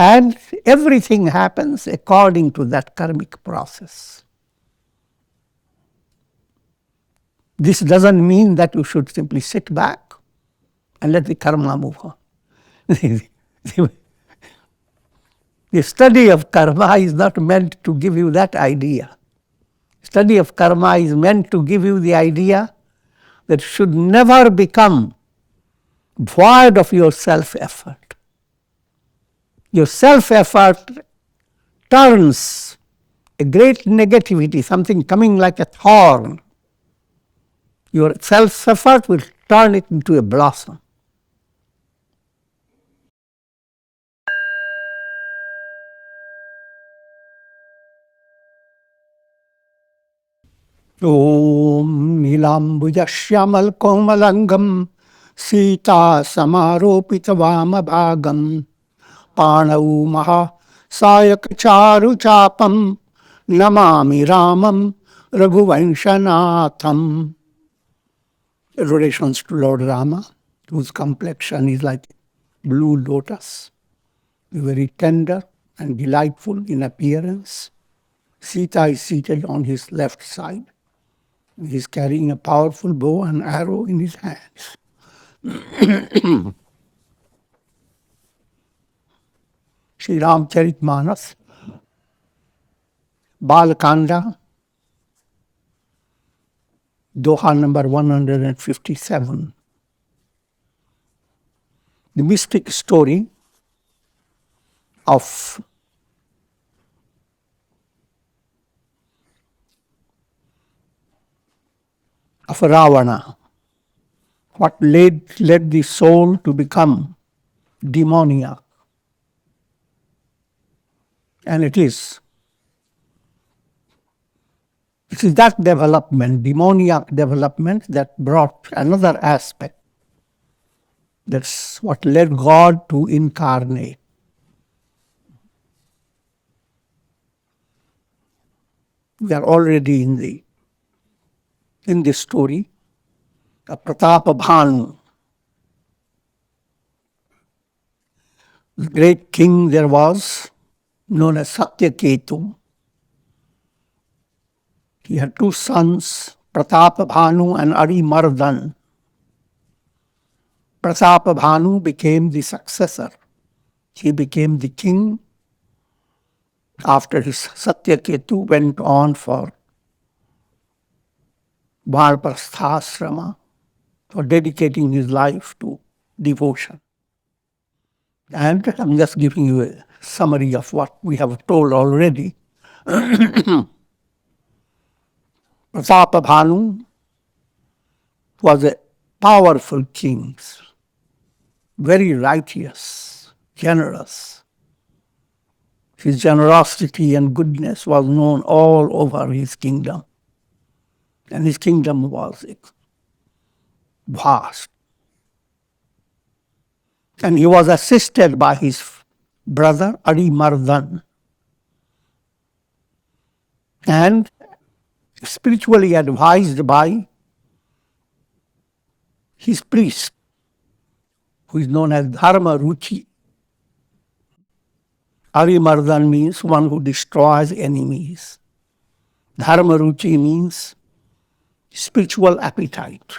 And everything happens according to that karmic process. This doesn't mean that you should simply sit back and let the karma move on. The study of karma is not meant to give you that idea. Study of karma is meant to give you the idea that you should never become void of your self-effort. Your self-effort turns a great negativity, something coming like a thorn. Your self-effort will turn it into a blossom. Om Nilambujasyyamal Komalangam Sita Samaropita Vamabhagam Panau Maha Sayakacharu Chapam Namami Ramam Raghuvanshanatham. Relations to Lord Rama, whose complexion is like blue lotus, very tender and delightful in appearance. Sita is seated on his left side. He is carrying a powerful bow and arrow in his hands. Sri Ramcharitmanas, Balakanda, Doha number 157. The mystic story of Ravana, what led the soul to become demoniac. And it is that development, demoniac development, that brought another aspect. That's what led God to incarnate. We are already in this story of Pratap Bhanu. The great king there was, known as Satyaketu. He had two sons, Pratap Bhanu and 𝐴𝐸𝐵𝐻𝐵. Pratap Bhanu became the successor. He became the king after his Satyaketu went on for Vanaprastha, for dedicating his life to devotion. And I'm just giving you a summary of what we have told already. Pratap Bhanu was a powerful king, very righteous, generous. His generosity and goodness was known all over his kingdom. And his kingdom was vast. And he was assisted by his brother 𝐴𝐸𝐵𝐻𝐵 and spiritually advised by his priest, who is known as Dharma Ruchi. 𝐴𝐸𝐵𝐻𝐵 means one who destroys enemies. Dharma Ruchi means spiritual appetite.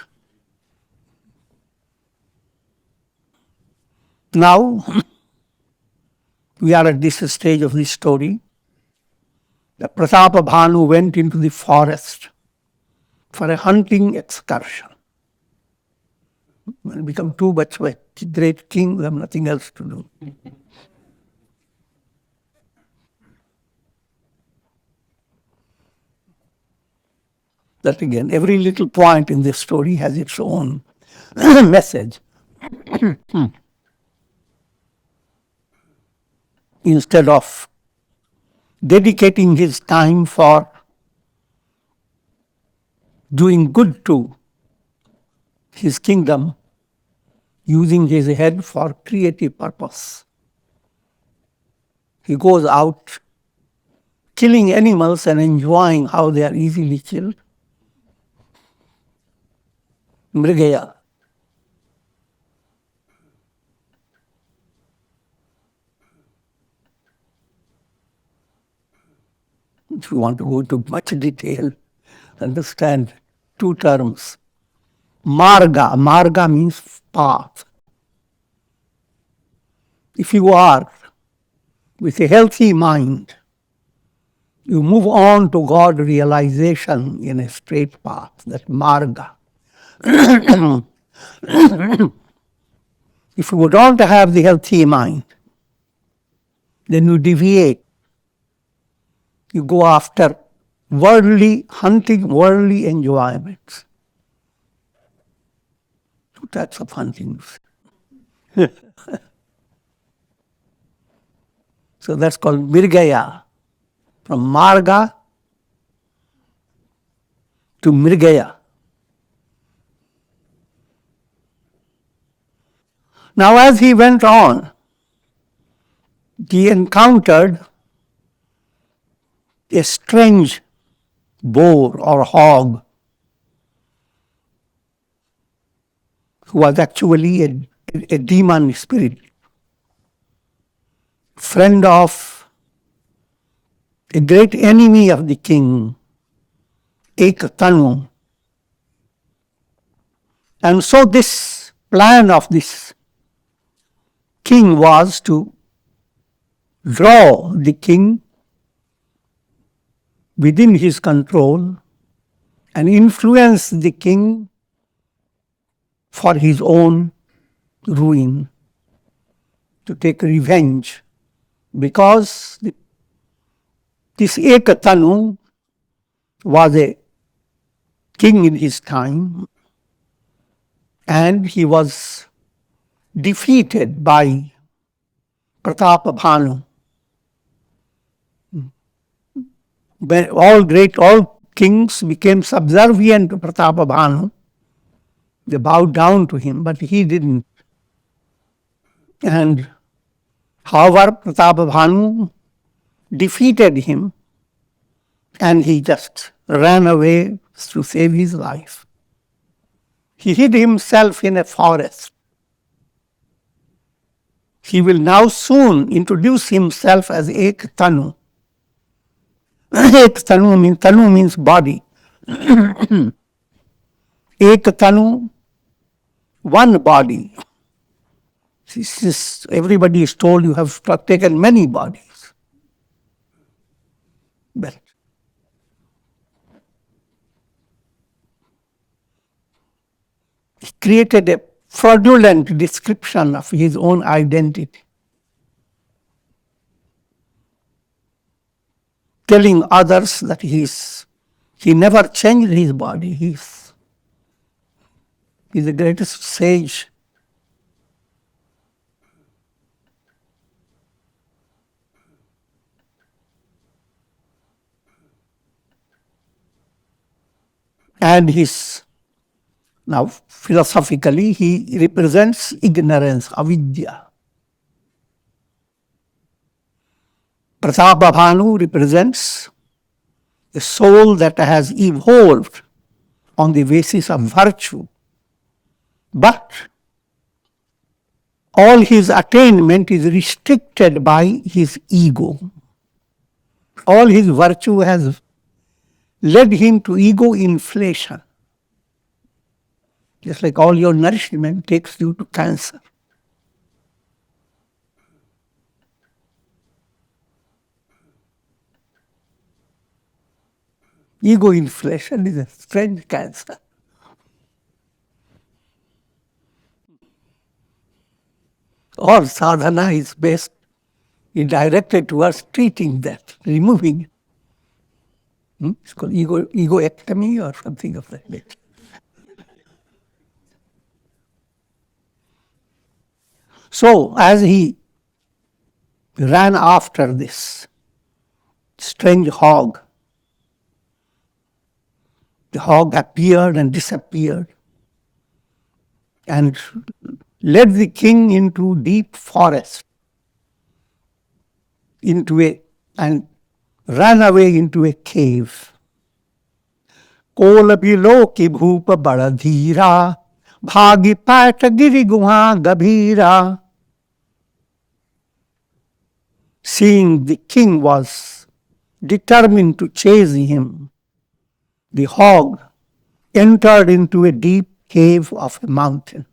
Now, we are at this stage of the story. The Pratap Bhanu went into the forest for a hunting excursion. When you become too much of a great king, we have nothing else to do. That again, every little point in this story has its own message. Instead of dedicating his time for doing good to his kingdom, using his head for creative purpose, he goes out killing animals and enjoying how they are easily killed. 𝐒𝐫𝐢. If you want to go into much detail, understand two terms. Marga. Marga means path. If you are with a healthy mind, you move on to God realization in a straight path, that marga. If you don't have the healthy mind, then you deviate. You go after hunting worldly enjoyments. Two types of huntings. So that's called 𝐒𝐫𝐢. From marga to 𝐒𝐫𝐢. Now as he went on, he encountered a strange boar or hog who was actually a demon spirit, friend of a great enemy of the king, 𝐒𝐫𝐢. And so this plan of this king was to draw the king within his control and influence the king for his own ruin, to take revenge, because this 𝐒𝐫𝐢 was a king in his time, and he was defeated by Pratap Bhanu. When all kings became subservient to Pratap Bhanu, they bowed down to him, but he didn't. And however, Pratap Bhanu defeated him, and he just ran away to save his life. He hid himself in a forest. He will now soon introduce himself as 𝐒𝐫𝐢. 𝐒𝐫𝐢 means body. 𝐒𝐫𝐢, one body. Everybody is told you have taken many bodies. But he created a fraudulent description of his own identity, telling others that he never changed his body. He's the greatest sage. And now philosophically, he represents ignorance, avidya. Pratap Bhanu represents the soul that has evolved on the basis of virtue. But all his attainment is restricted by his ego. All his virtue has led him to ego inflation. Just like all your nourishment takes you to cancer. Ego inflation is a strange cancer. All sadhana is directed towards treating that, removing it. It's called 𝐒𝐫𝐢 or something of that nature. So, as he ran after this strange hog, the hog appeared and disappeared and led the king into deep forest, and ran away into a cave. कोल बिलोकि भूप बड़ धीरा, भागी पैठ गिरि गुहा गभीरा. Seeing the king was determined to chase him, the hog entered into a deep cave of a mountain.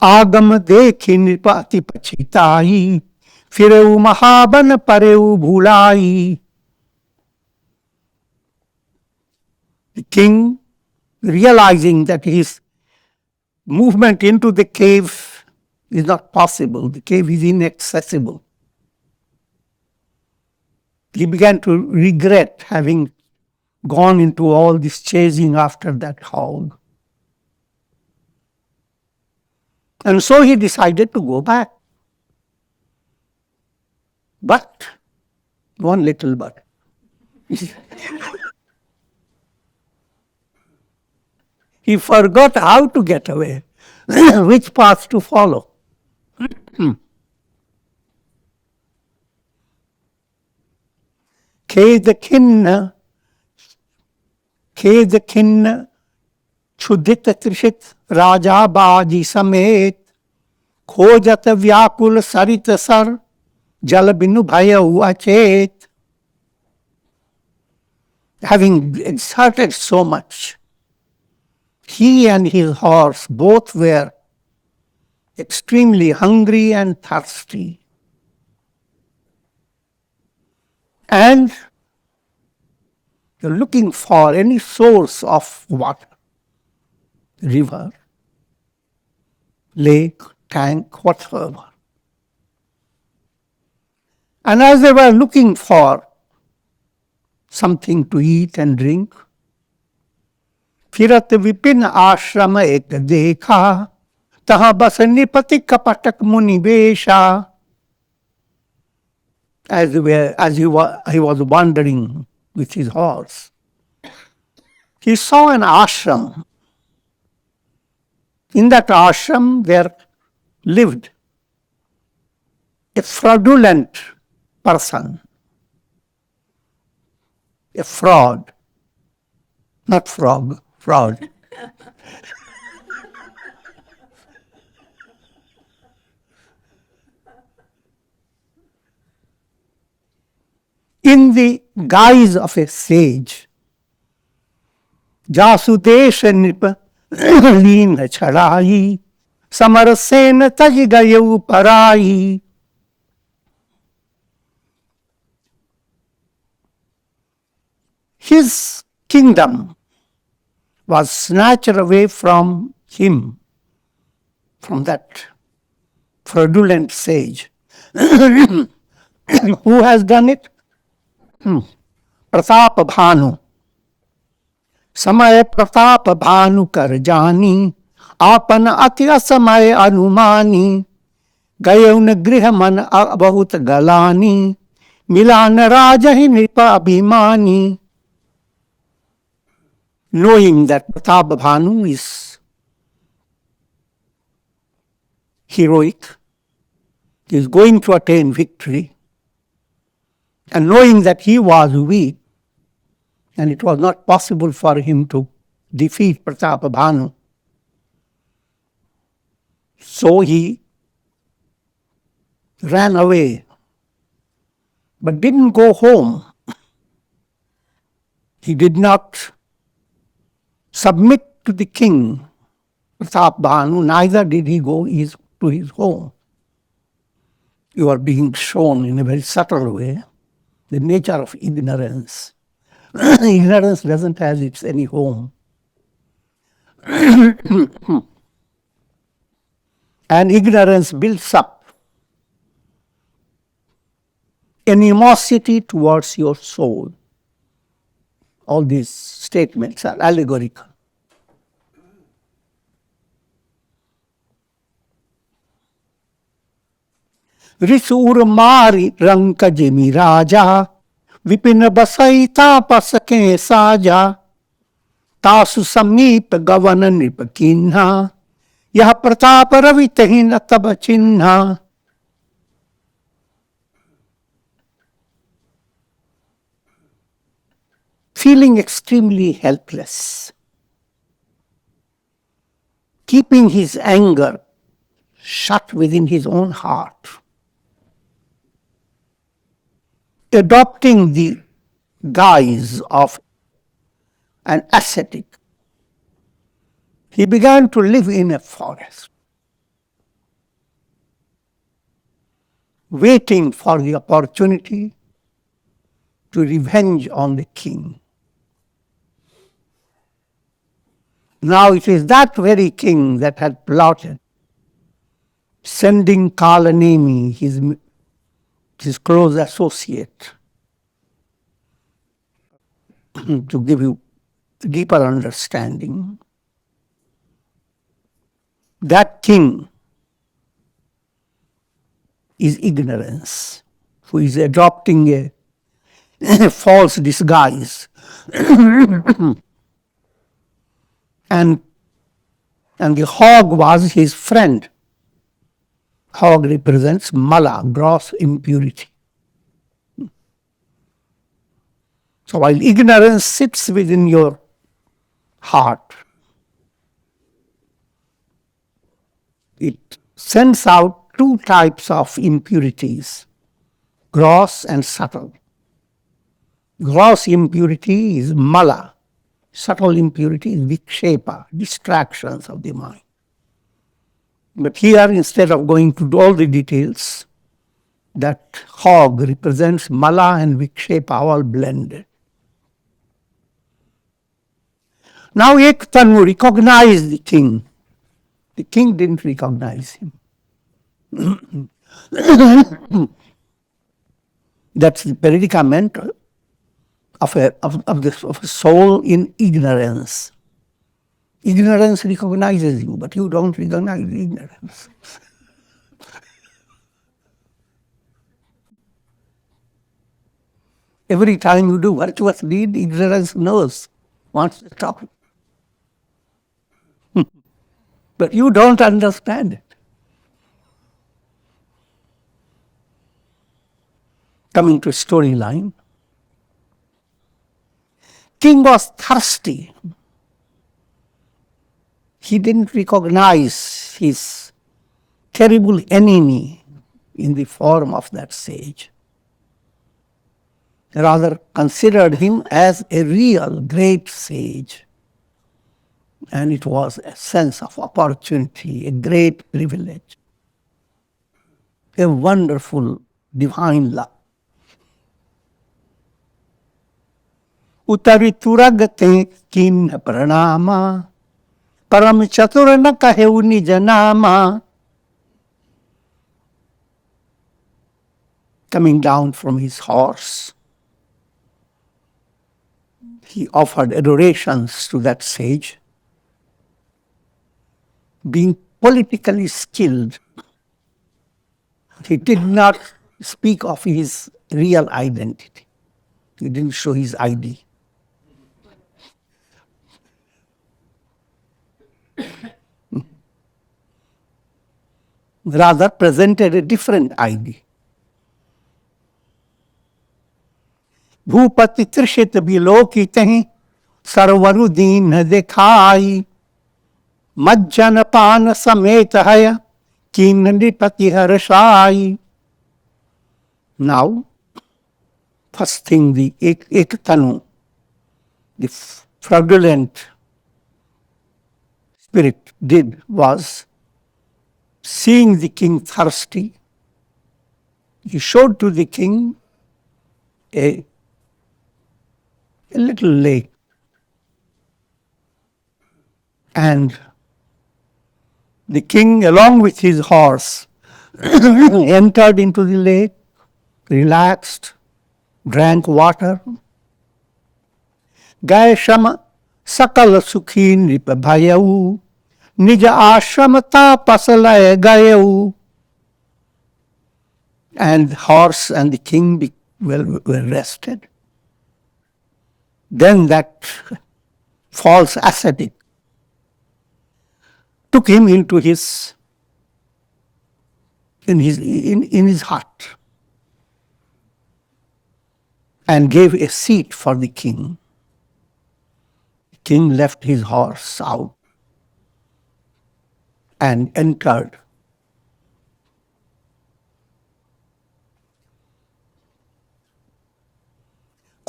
आगम देखि नृप अति पछिताई, फिरेउ महाबन परेउ भुलाई. The king, realizing that his movement into the cave is not possible, the cave is inaccessible, he began to regret having gone into all this chasing after that hog. And so he decided to go back. But, one little but. He forgot how to get away, which path to follow. 𝐒𝐫𝐢 क्षुधित Trishit राजा बाजी समेत, खोजत व्याकुल सरित sir, जल बिनु भयउ अचेत. Having exerted so much, he and his horse both were extremely hungry and thirsty. And they're looking for any source of water, river, lake, tank, whatever. And as they were looking for something to eat and drink, फिरत विपिन आश्रम एक देखा, तहाँ बस निपति कपटक मुनि वेशा. As he was wandering with his horse, he saw an ashram. In that ashram there lived a fraudulent person, a fraud, not frog, fraud. In the guise of a sage, जासुदेश नृप लीन छड़ाई, summer Sen तज गयउ पराई. His kingdom was snatched away from him, from that fraudulent sage. Who has done it? Pratap Bhanu. समय प्रताप भानु कर जानी, आपन अति असमय अनुमानी. गयउ न गृह मन बहुत गलानी, मिला न राजहि नृप अभिमानी. Knowing that Pratap Bhanu is heroic, he is going to attain victory, and knowing that he was weak, and it was not possible for him to defeat Pratap Bhanu, so he ran away, but didn't go home. He did not submit to the king, Pratap Bhanu, neither did he go to his home. You are being shown in a very subtle way the nature of ignorance. Ignorance doesn't have its any home. And ignorance builds up animosity towards your soul. All these statements are allegorical. रिसूर मारी रंक जिमि राजा, विपिन बसई तापस के साजा. तासु समीप गवन नृप कीन्हा, यह प्रताप रवि तहि न तब चिन्हा. Feeling extremely helpless, keeping his anger shut within his own heart, adopting the guise of an ascetic, he began to live in a forest, waiting for the opportunity to revenge on the king. Now it is that very king that had plotted sending Kalanemi, his close associate, to give you deeper understanding. That king is ignorance, who is adopting a false disguise. and the hog was his friend. Hog represents mala, gross impurity. So while ignorance sits within your heart, it sends out two types of impurities, gross and subtle. Gross impurity is mala. Subtle impurity is vikshepa, distractions of the mind. But here, instead of going to all the details, that hog represents mala and vikshepa all blended. Now 𝐒𝐫𝐢 recognized the king. The king didn't recognize him. That's the predicament of a soul in ignorance. Ignorance recognizes you, but you don't recognize ignorance. Every time you do virtuous deed, ignorance knows, wants to stop it. But you don't understand it. Coming to a storyline, king was thirsty. He didn't recognize his terrible enemy in the form of that sage. Rather considered him as a real great sage. And it was a sense of opportunity, a great privilege, a wonderful divine love. Utari turagate kin pranama, param chatur na kaheu nija nama. Coming down from his horse, he offered adorations to that sage. Being politically skilled, he did not speak of his real identity. He didn't show his ID. Rather presented a different ID. Bhupati trishit bilokitehi sarvaru deen dekhai majjanapana sametahaya kinandipati harashai. Now, first thing the 𝐒𝐫𝐢, the fraudulent spirit, did was, seeing the king thirsty, he showed to the king a little lake. And the king, along with his horse, entered into the lake, relaxed, drank water. 𝐓𝐿𝐻𝐵𝐢 𝐒𝐫𝐢 𝐒𝐰𝐢 𝐑𝐚𝐦𝐻 𝐒𝐫𝐢. And the horse and the king were rested. Then that false ascetic took him into his hut and gave a seat for the king. The king left his horse out and entered.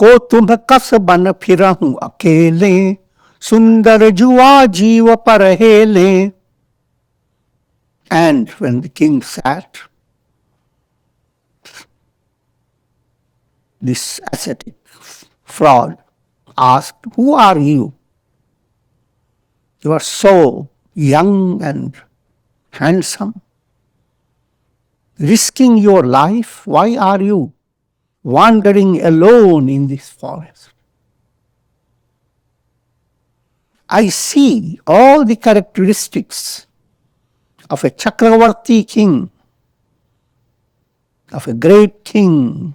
को तुम कस बन फिरहूं अकेले, सुंदर जुआ जीव पर हेले. And when the king sat, this ascetic fraud asked, who are you? You are so young and handsome, risking your life. Why are you wandering alone in this forest? I see all the characteristics of a Chakravarti king, of a great king,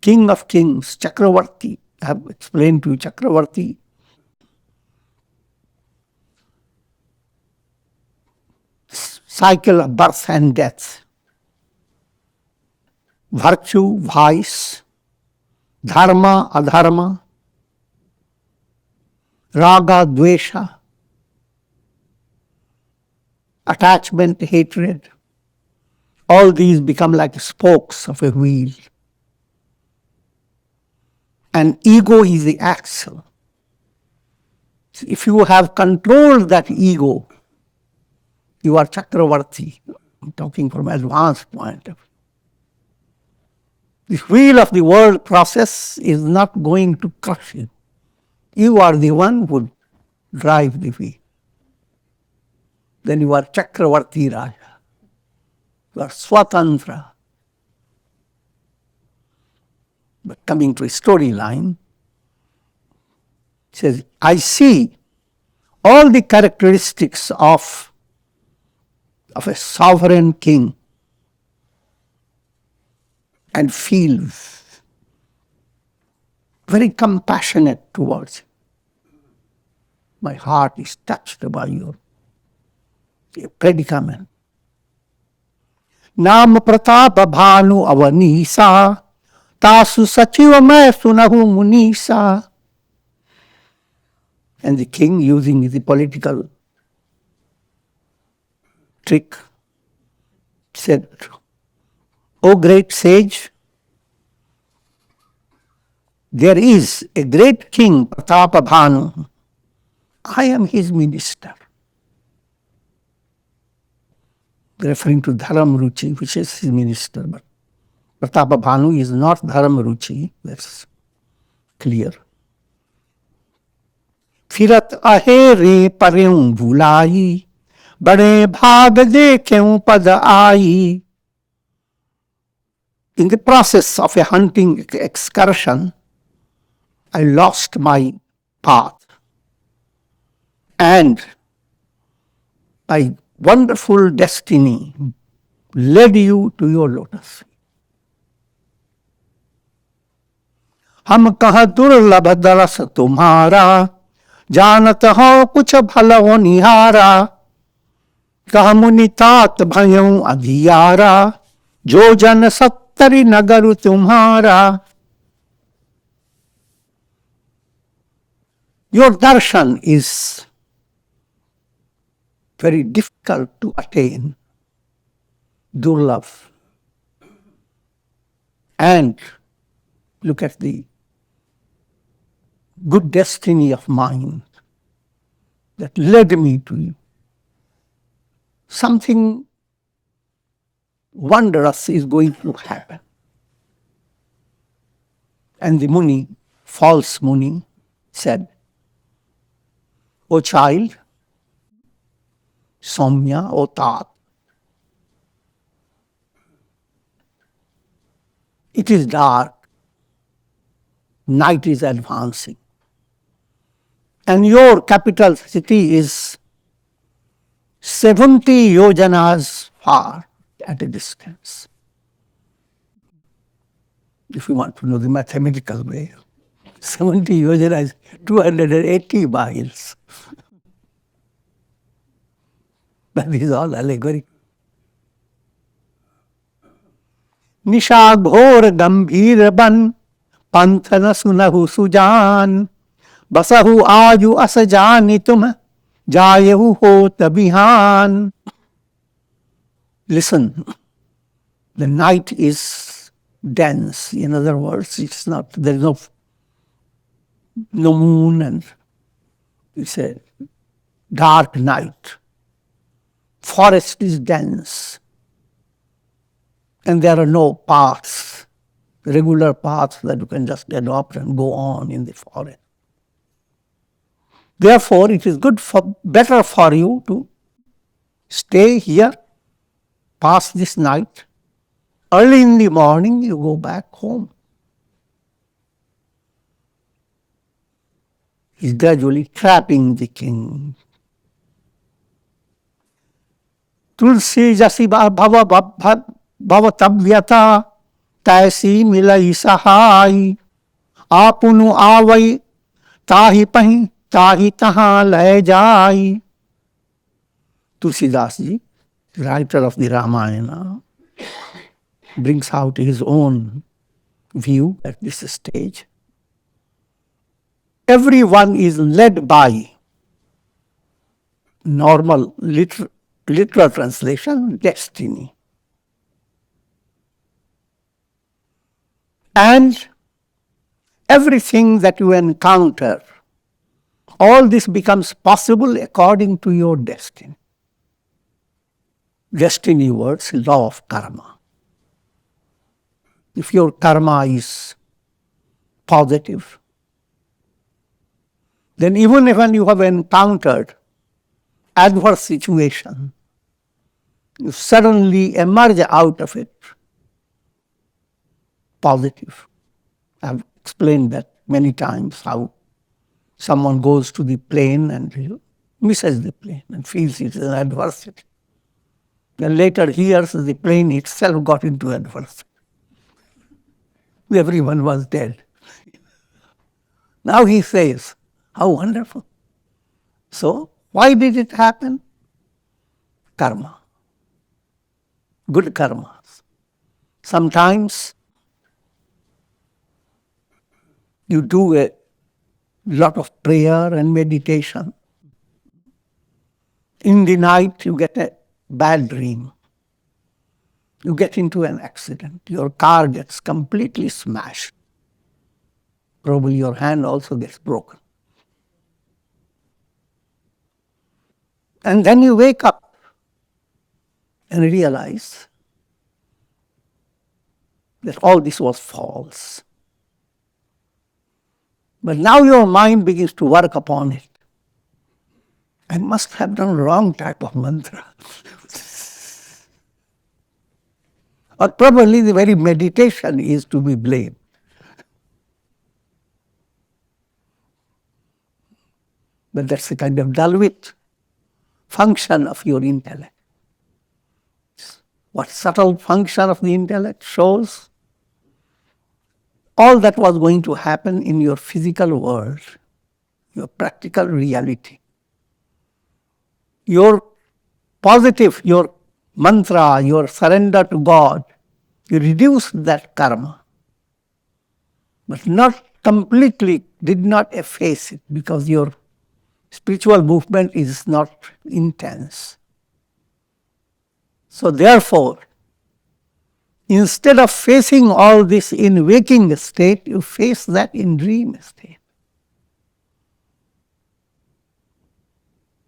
king of kings, Chakravarti. I have explained to you Chakravarti. Cycle of birth and death. Virtue, vice, dharma, adharma, raga, dvesha, attachment, hatred. All these become like spokes of a wheel. And ego is the axle. If you have controlled that ego, you are Chakravarti. I'm talking from an advanced point of view. The wheel of the world process is not going to crush you. You are the one who drive the wheel. Then you are Chakravarti Raja. You are Swatantra. But coming to a storyline, it says, I see all the characteristics of a sovereign king and feel very compassionate towards him. My heart is touched by your predicament. नाम प्रताप भानु अवनीसा, तासु सचिव मैं सुनहु मुनीसा. And the king, using the political trick, said, O great sage, there is a great king, Pratap Bhanu. I am his minister. Referring to Dharamruchi, which is his minister. But Pratap Bhanu is not Dharamruchi, that's clear. फिरत अहे रे परें भुलाई, बड़े भाग देखें पद आई. In the process of a hunting excursion, I lost my path. And my wonderful destiny led you to your lotus. हम कह दुर्लभ दरस तुम्हारा, जानत हो कुछ भलो निहारा. कह मुनि तात भयं अधियारा, जो जन सत्तरि नगर तुम्हारा. Your darshan is very difficult to attain, durlabh. And look at the good destiny of mine that led me to you. Something wondrous is going to happen. And the Muni, false Muni, said, O child, Soumya, O Tat, it is dark, night is advancing, and your capital city is 70 yojanas far at a distance. If you want to know the mathematical way, 70 yojanas is 280 miles. But this is all allegory. निशा घोर गंभीर बन, पंथ न सुनहु सुजान. बसहु आजु अस जानि तुम, जायहु होत बिहान. Listen, the night is dense. In other words, it's not, there is no moon, and it's a dark night. Forest is dense, and there are no paths, regular paths that you can just adopt and go on in the forest. Therefore, it is better for you to stay here, pass this night. Early in the morning, you go back home. He's gradually trapping the king. तुलसी जसी भव तव्यता तैसी मिलई सहाई आपुनु आवई ताहि पहि ताहि तहाँ लय जाई. Tulsidas ji, writer of the Ramayana, brings out his own view at this stage. Everyone is led by, normal literal translation, destiny. And everything that you encounter, all this becomes possible according to your destiny. Destiny words, law of karma. If your karma is positive, then even when you have encountered adverse situation, you suddenly emerge out of it positive. I've explained that many times, how someone goes to the plane and misses the plane and feels it is an adversity. Then later hears the plane itself got into adversity. Everyone was dead. Now he says, how wonderful. So, why did it happen? Karma. Good karmas. Sometimes you do a lot of prayer and meditation. In the night you get a bad dream. You get into an accident. Your car gets completely smashed. Probably your hand also gets broken. And then you wake up and realize that all this was false. But now your mind begins to work upon it. I must have done wrong type of mantra. Or probably the very meditation is to be blamed. But that's the kind of dull-wit function of your intellect. What subtle function of the intellect shows all that was going to happen in your physical world, your practical reality. Your positive, your mantra, your surrender to God, you reduce that karma, but not completely, did not efface it, because your spiritual movement is not intense. So therefore, instead of facing all this in waking state, you face that in dream state.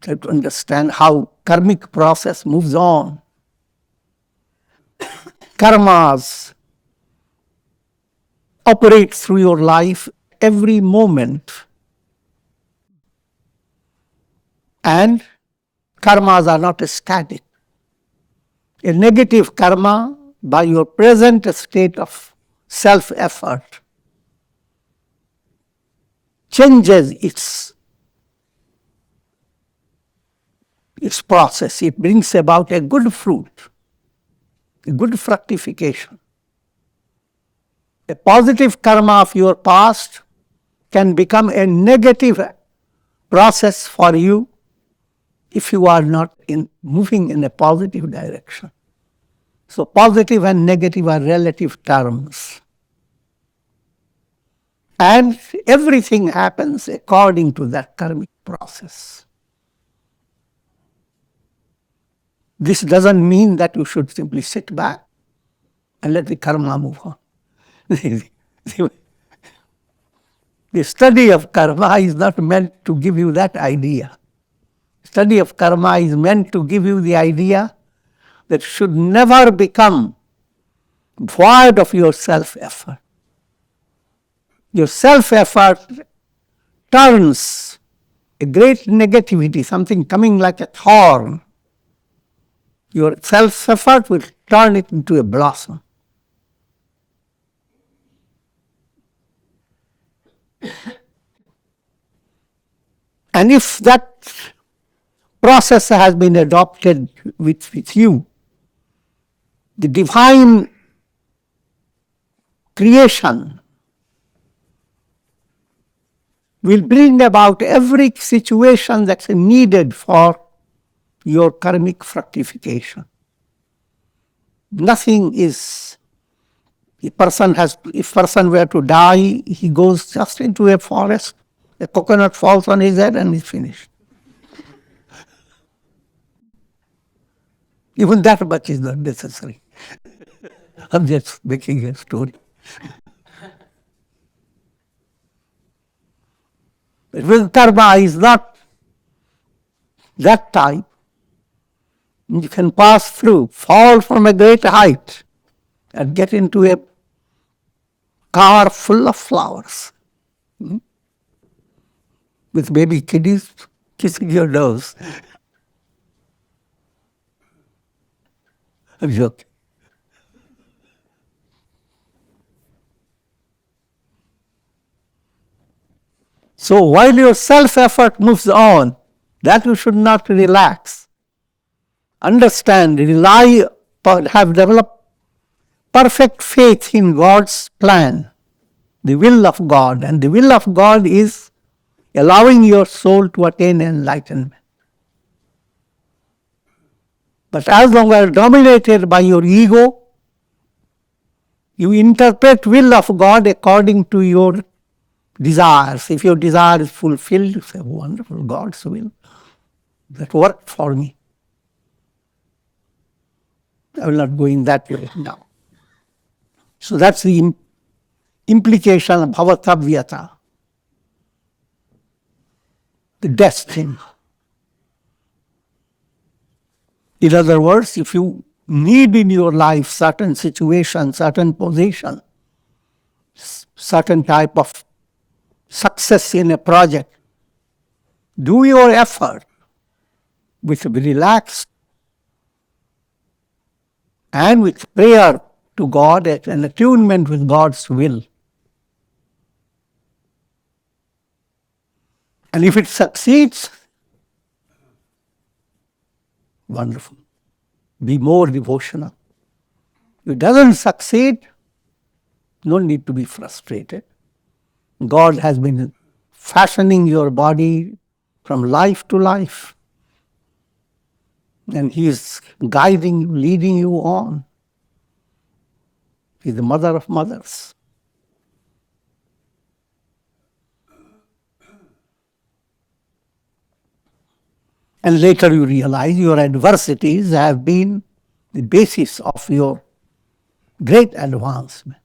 Try to understand how karmic process moves on. Karmas operate through your life every moment. And karmas are not static. A negative karma, by your present state of self-effort, changes its process. It brings about a good fruit, a good fructification. A positive karma of your past can become a negative process for you if you are not moving in a positive direction. So positive and negative are relative terms. And everything happens according to that karmic process. This doesn't mean that you should simply sit back and let the karma move on. The study of karma is not meant to give you that idea. Study of karma is meant to give you the idea that should never become void of your self-effort. Your self-effort turns a great negativity, something coming like a thorn. Your self-effort will turn it into a blossom. And if that process has been adopted with you, the divine creation will bring about every situation that's needed for your karmic fructification. Nothing is, if person were to die, he goes just into a forest, a coconut falls on his head and he's finished. Even that much is not necessary. I'm just making a story. But with karma is not that type. You can pass through, fall from a great height and get into a car full of flowers. With baby kiddies kissing your nose. I'm joking. So while your self-effort moves on, that you should not relax. Understand, rely, have developed perfect faith in God's plan, the will of God. And the will of God is allowing your soul to attain enlightenment. But as long as dominated by your ego, you interpret will of God according to your desires. If your desire is fulfilled, you say, wonderful, God's will. That worked for me. I will not go in that way now. So that's the implication of bhavatavyata, the destiny. In other words, if you need in your life certain situation, certain position, certain type of success in a project, do your effort with relaxed and with prayer to God and attunement with God's will. And if it succeeds, wonderful. Be more devotional. If it doesn't succeed, no need to be frustrated. God has been fashioning your body from life to life. And He is guiding you, leading you on. He is the mother of mothers. And later you realize your adversities have been the basis of your great advancement.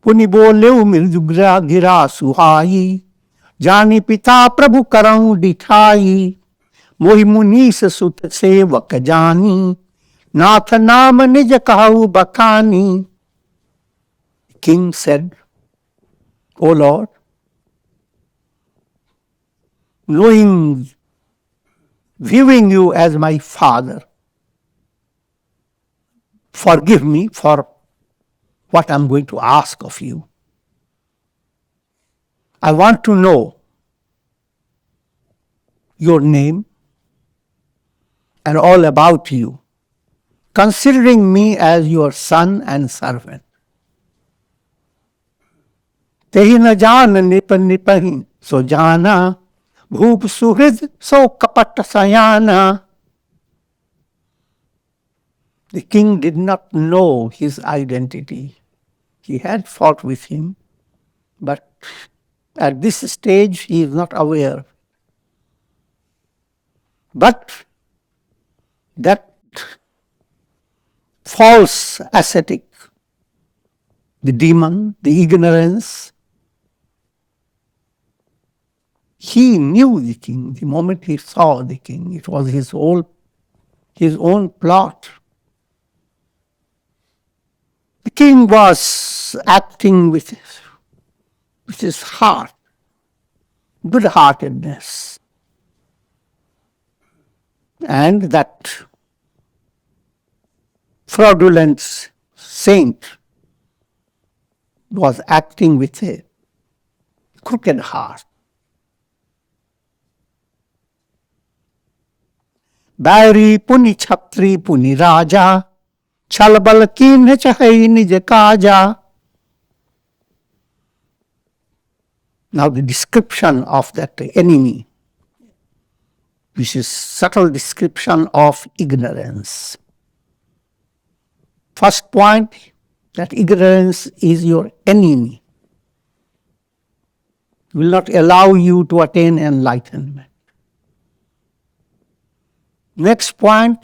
पुनि बोलेउ 𝐒𝐫𝐢 𝐒𝐫𝐢 जानि पिता प्रभु करऊं डिठाई मोहि मुनीस सुत सेवक जानी नाथ नाम निज कहऊ बखानी. King said, O Lord, viewing you as my father, forgive me for what I'm going to ask of you. I want to know your name and all about you, considering me as your son and servant. तेहि न जान निप निपहि सो जाना भूप सुहृद सो कपट सयाना. The king did not know his identity. He had fought with him, but at this stage he is not aware. But that false ascetic, the demon, the ignorance. He knew the king the moment he saw the king. It was his own plot. The king was acting with his heart, good-heartedness. And that fraudulent saint was acting with a crooked heart. Bairi puni chhatri puni raja, chalbal कीन्ह चाहे निज Kaza. Now the description of that enemy, which is subtle description of ignorance. First point, that ignorance is your enemy. It will not allow you to attain enlightenment. Next point,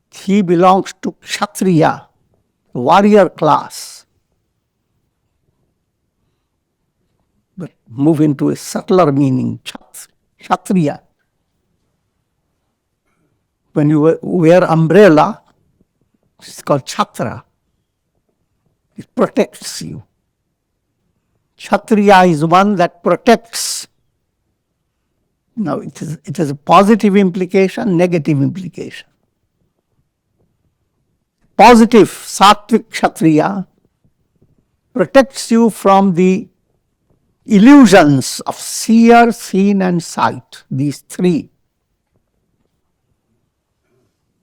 he belongs to Kshatriya, warrior class. But move into a subtler meaning, Kshatriya. When you wear umbrella, it's called Chhatra. It protects you. Kshatriya is one that protects. Now it has a positive implication, negative implication. Positive, Sattvic Kshatriya protects you from the illusions of seer, seen and sight, these three.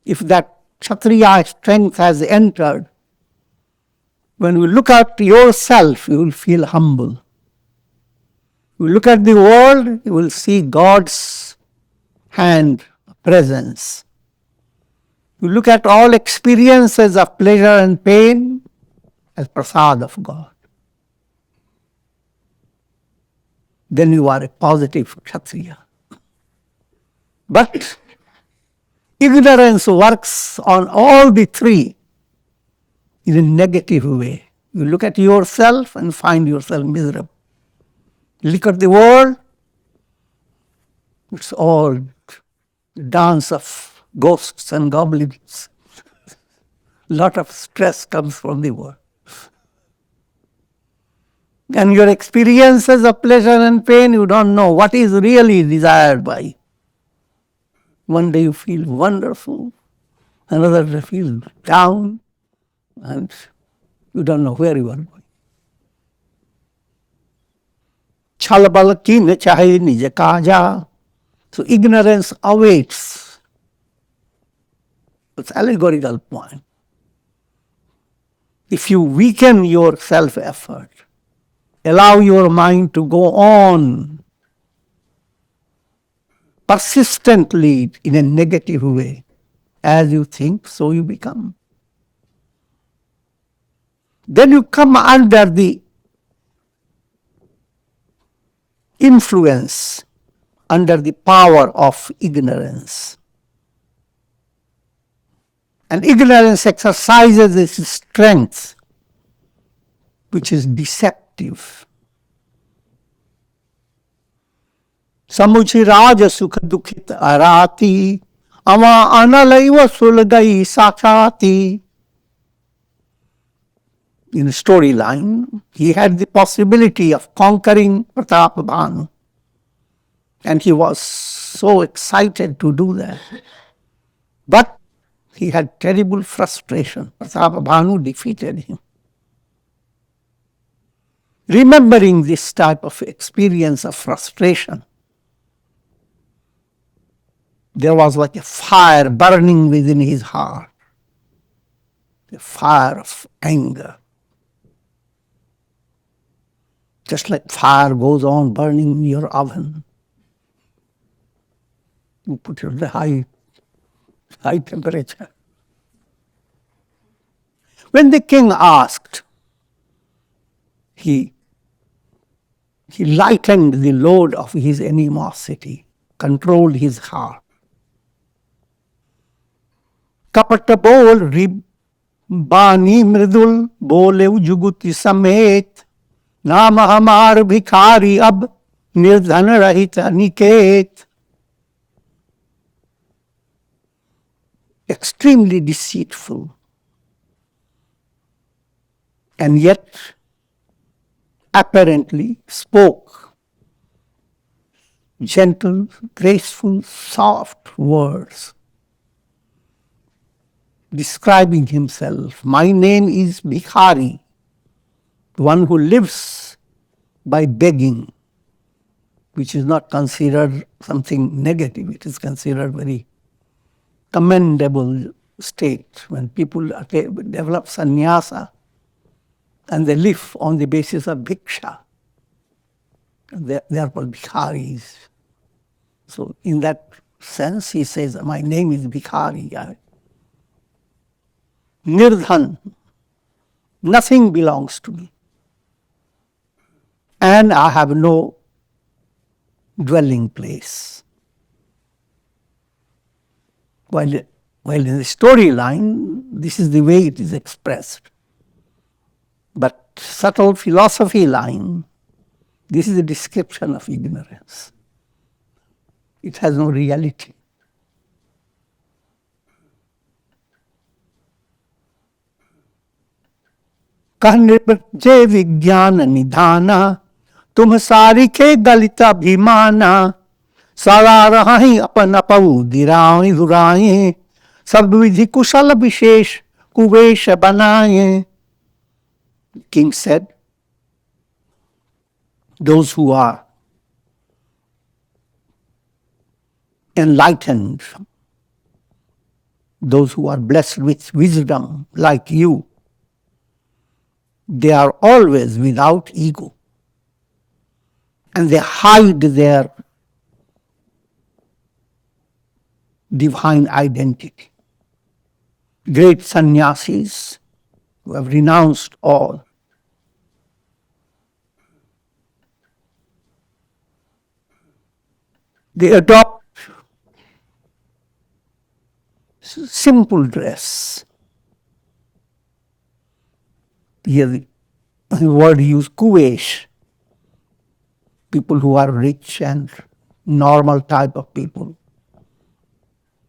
If that Kshatriya strength has entered, when you look at yourself, you will feel humble. You look at the world, you will see God's hand, presence. You look at all experiences of pleasure and pain as prasad of God. Then you are a positive Kshatriya. But ignorance works on all the three in a negative way. You look at yourself and find yourself miserable. Look at the world, it's all the dance of ghosts and goblins. Lot of stress comes from the world. And your experiences of pleasure and pain, you don't know what is really desired by you. One day you feel wonderful, another day you feel down, and you don't know where you are going. Chalbal कीन्ह चाहे निज Kaza. So ignorance awaits. It's allegorical point. If you weaken your self-effort, allow your mind to go on persistently in a negative way, as you think, so you become. Then you come under the influence, under the power of ignorance. And ignorance exercises its strength, which is deceptive. समुझिराज सुख दुखित अराती, अवा अनलैव सुलगई साक्षाती. In a storyline, he had the possibility of conquering Pratap Bhanu. And he was so excited to do that. But he had terrible frustration. Pratap Bhanu defeated him. Remembering this type of experience of frustration, there was like a fire burning within his heart, a fire of anger. Just like fire goes on burning in your oven. You put it at a high temperature. When the king asked, he lightened the load of his animosity, controlled his heart. कपट बोल बानी मृदुल बोले जुगुति समेत, नाम हमार भिखारी अब निर्धन रहित Aniket. Extremely deceitful, and yet apparently spoke gentle, graceful, soft words describing himself. My name is Bhikhari, one who lives by begging, which is not considered something negative. It is considered very commendable state. When people develop sannyasa and they live on the basis of bhiksha, they are called bhikharis. So in that sense, he says, my name is Bhikhari. Nirdhan, nothing belongs to me. And I have no dwelling place. While in the storyline, this is the way it is expressed. But subtle philosophy line, this is a description of ignorance. It has no reality. कह निर्जय विज्ञान निधाना, तुम सारिखे गलित अभिमाना, सदा रहि अपन अपऊ दिराए दुराए, सब विधि कुशल विशेष कुवेश बनाए. King said, those who are enlightened, those who are blessed with wisdom like you, they are always without ego. And they hide their divine identity. Great sannyasis who have renounced all, they adopt simple dress. Here the word used kuvesh, people who are rich and normal type of people.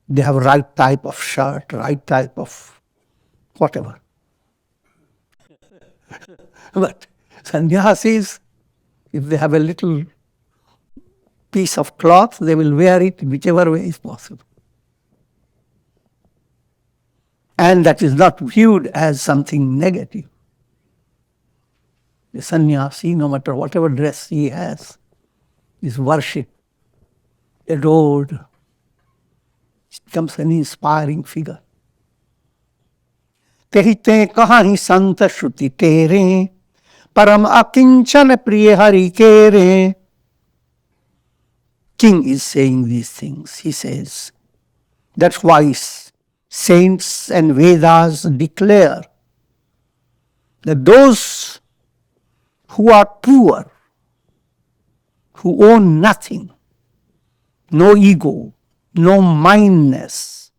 They have right type of shirt, right type of whatever. But sannyasis, if they have a little piece of cloth, they will wear it whichever way is possible. And that is not viewed as something negative. The sannyasi, no matter whatever dress he has, is worshipped, adored. It becomes an inspiring figure. कहते कहां संत श्रुति तेरे, परम अकिंचन प्रिय हरि केरे. King is saying these things. He says, that's why saints and Vedas declare that those who are poor, who own nothing, no ego, no mindness,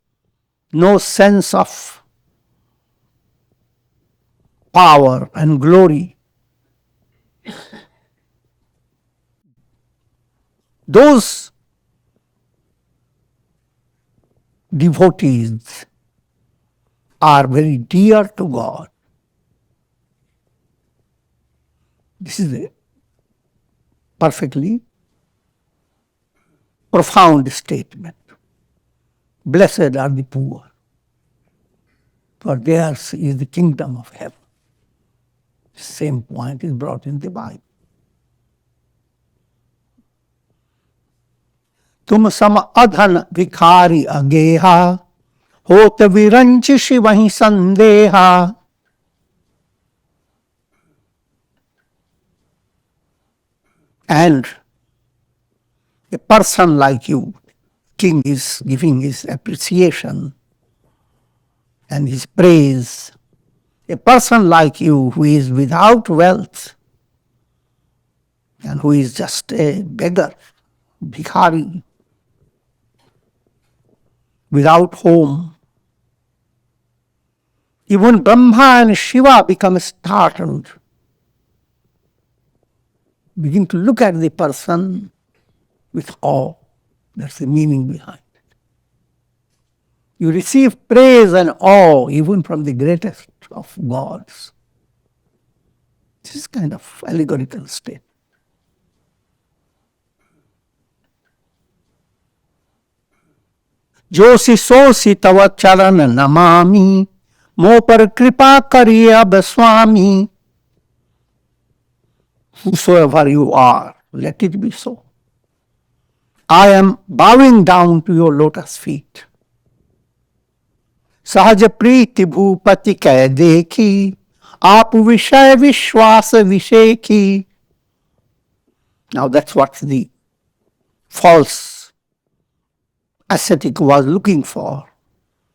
no sense of power and glory, those devotees are very dear to God. This is a perfectly profound statement. Blessed are the poor, for theirs is the kingdom of heaven. Same point is brought in the Bible. तुम सम अधन भिखारी अगेहा, होत विरंच शिवहि संदेहा. And a person like you, King is giving his appreciation and his praise. A person like you who is without wealth and who is just a beggar, bhikhari, without home, Even Brahma and Shiva become startled, begin to look at the person with awe. That's the meaning behind it. You receive praise and awe even from the greatest of gods. This is kind of allegorical state. Joshi सोसी तव चरण नमामि, मो पर कृपा करिए अब स्वामी. Whosoever you are, let it be so. I am bowing down to your lotus feet. सहज प्रीति भूपति कै देखी, आप विषय विश्वास विषेखी. Now that's what the false ascetic was looking for,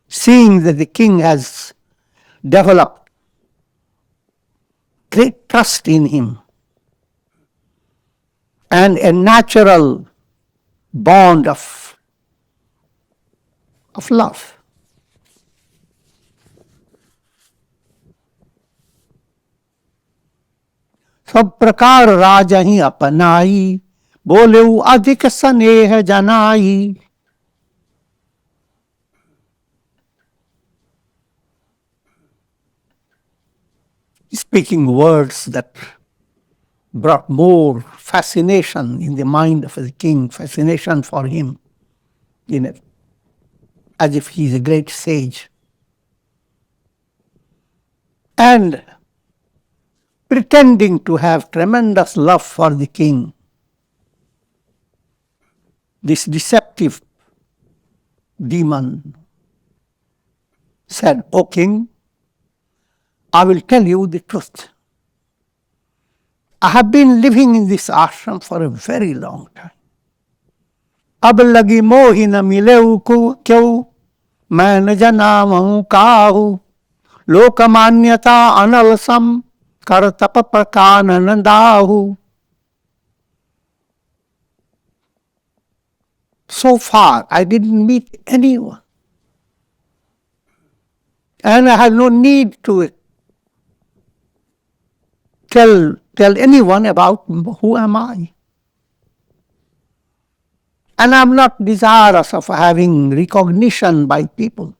seeing that the king has developed great trust in him and a natural bond of love. सब प्रकार राजहि अपनाई, बोलेउ अधिक स्नेह जनाई. Speaking words that brought more fascination in the mind of the king, fascination for him, as if he is a great sage. And pretending to have tremendous love for the king, this deceptive demon said, "O king, I will tell you the truth. I have been living in this ashram for a very long time. अब लगी मोहि न मिलेउ क्यों, मैं न जनामहु काहू. लोकमान्यता अनलसम, कर तप प्रकानन दाहु." So far, I didn't meet anyone. And I have no need to tell anyone about who am I. And I'm not desirous of having recognition by people.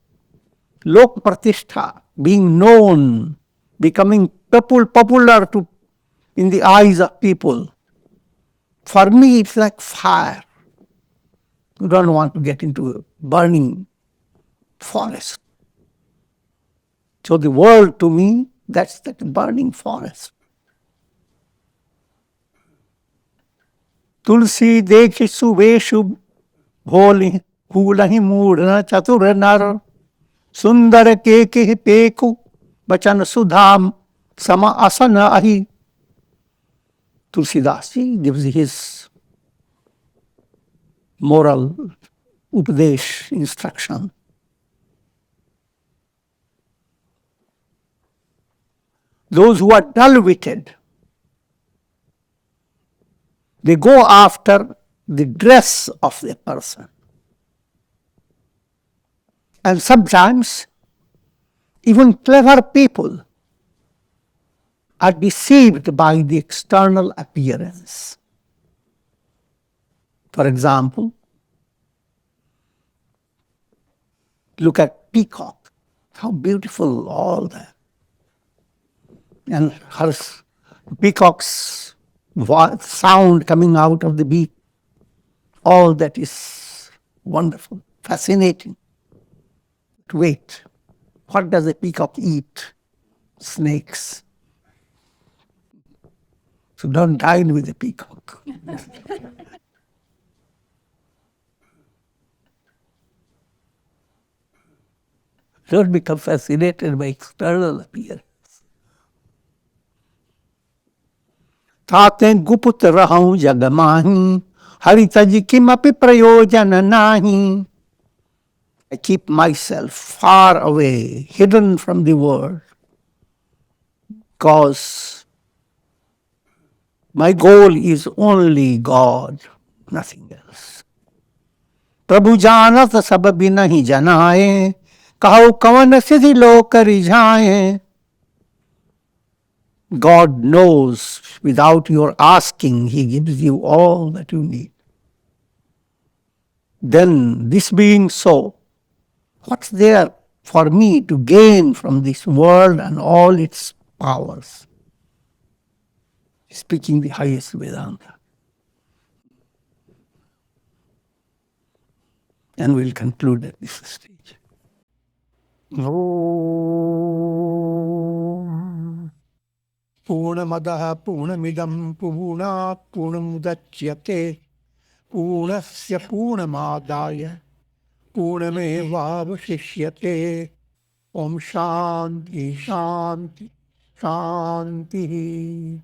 Lok pratishtha, being known, becoming popular in the eyes of people. For me, it's like fire. You don't want to get into a burning forest. So the world to me, that's that burning forest. तुलसी देखि सुवेशु भोलि, फूलहि मूढ़ चतुर नर. सुंदर के पेकु, बचन सुधाम सम असन अहि. Tulsidas gives his moral upadesh instruction. Those who are dull-witted, they go after the dress of the person. And sometimes even clever people are deceived by the external appearance. For example, look at peacock. How beautiful all that. And her peacock's sound coming out of the beak, all that is wonderful, fascinating. Wait, what does a peacock eat? Snakes. So don't dine with a peacock. Don't become fascinated by external appearance. ताते गुप्त रहूं जग माही, हरि तज किमपि प्रयोजन नाही. I keep myself far away, hidden from the world, because my goal is only God, nothing else. प्रभु जानत सब बिनहि जनाए, कहो कवन सिधि लोक रिझाएं. God knows without your asking, He gives you all that you need. Then, this being so, what's there for me to gain from this world and all its powers? Speaking the highest Vedanta. And we'll conclude at this stage. Om Purnamadaha Purnamidam Purnat Purnamudachyate Purnasya Purnamadaya Purnamevavashishyate. Om Shanti Shanti Shanti.